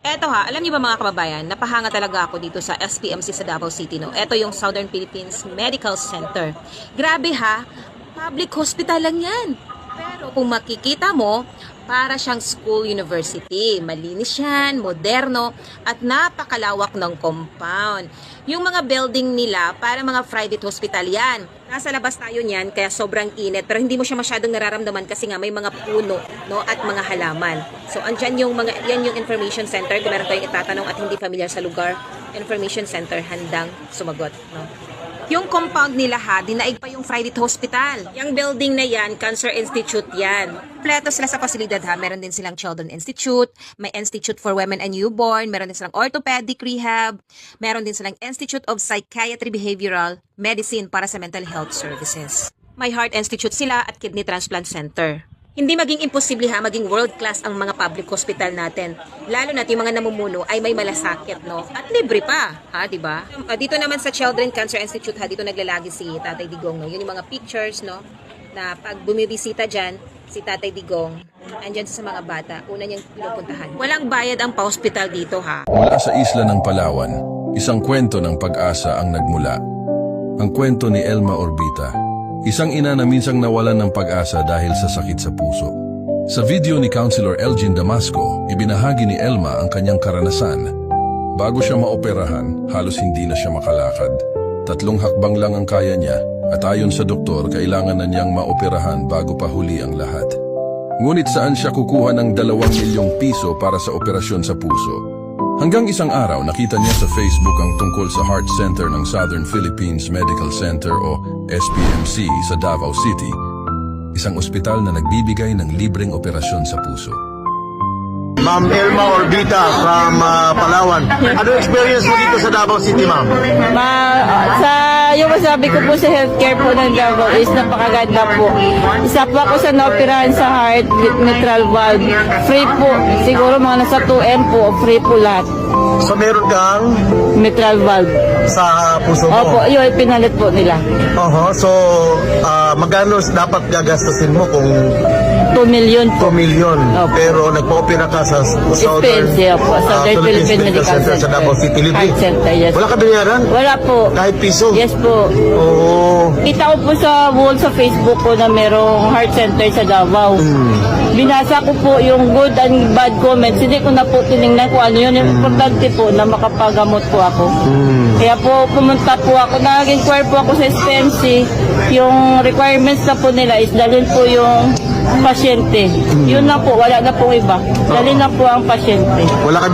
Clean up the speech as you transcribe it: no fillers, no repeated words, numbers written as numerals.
Eto ha, alam niyo ba mga kababayan, napahanga talaga ako dito sa SPMC sa Davao City, no? Eto yung Southern Philippines Medical Center. Grabe ha, public hospital lang yan. Pero kung makikita mo, para siyang school university. Malinis yan, moderno, at napakalawak ng compound. Yung mga building nila, para mga private hospital yan. Nasa labas tayo niyan, kaya sobrang init. Pero hindi mo siya masyadong nararamdaman kasi nga may mga puno, no, at mga halaman. So, andyan yung mga, yan yung information center. Kung meron tayong itatanong at hindi familiar sa lugar, information center, handang sumagot, no. Yung compound nila ha, dinaig pa yung private hospital. Yung building na yan, Cancer Institute yan. Kompleto sila sa pasilidad ha. Meron din silang Children Institute, may Institute for Women and Newborn, meron din silang Orthopedic Rehab, meron din silang Institute of Psychiatry Behavioral Medicine para sa mental health services. May Heart Institute sila at Kidney Transplant Center. Hindi maging imposible ha, maging world class ang mga public hospital natin. Lalo na yung mga namumuno ay may malasakit, no? At libre pa, ha, di ba? Dito naman sa Children Cancer Institute ha, dito naglalagi si Tatay Digong, no? Yun yung mga pictures, no? Na pag bumibisita dyan, si Tatay Digong, andyan sa mga bata, una niyang pinupuntahan. Walang bayad ang pa-hospital dito, ha? Mula sa isla ng Palawan, isang kwento ng pag-asa ang nagmula. Ang kwento ni Elma Orbita. Isang ina na minsang nawalan ng pag-asa dahil sa sakit sa puso. Sa video ni Councilor Elgin Damasco, ibinahagi ni Elma ang kanyang karanasan. Bago siya maoperahan, halos hindi na siya makalakad. 3 hakbang lang ang kaya niya at ayon sa doktor, kailangan na niyang maoperahan bago pa huli ang lahat. Ngunit saan siya kukuha ng 2 milyong piso para sa operasyon sa puso? Hanggang isang araw, nakita niya sa Facebook ang tungkol sa Heart Center ng Southern Philippines Medical Center o SPMC sa Davao City, isang ospital na nagbibigay ng libreng operasyon sa puso. Ma'am Elma Orbita from Palawan. Ano experience mo dito sa Davao City, ma'am? Yung masabi ko po sa healthcare po ng Davao is napakaganda po. Isa po ako sa naoperahan sa heart with mitral valve. Free po. Siguro mga nasa 2M po. Free po lahat. So meron kang Mitral valve. sa puso mo? Opo, yun pinalit po nila. So, magkano dapat gagastusin mo kung 2 million 2 po. million? Opo. Pero nagpa-opera ka sa Expensive po. Southern Philippine Medical Center. sa Davao City. Libre? Heart Center, yes. Wala ka binayaran? Wala po. Kahit piso? Yes po. Oo. Kita ko po sa wall sa Facebook ko na merong heart center sa Davao. Binasa ko po yung good and bad comments. Hindi ko na po tinignan kung ano yun. Importante po na makapagamot po ako. Kaya po pumunta po ako. Nag-inquire po ako sa SPMC. Yung requirements na po nila is dalhin po yung pasyente. Yun na po. Wala na pong iba. Dalhin na po ang pasyente. Wala ka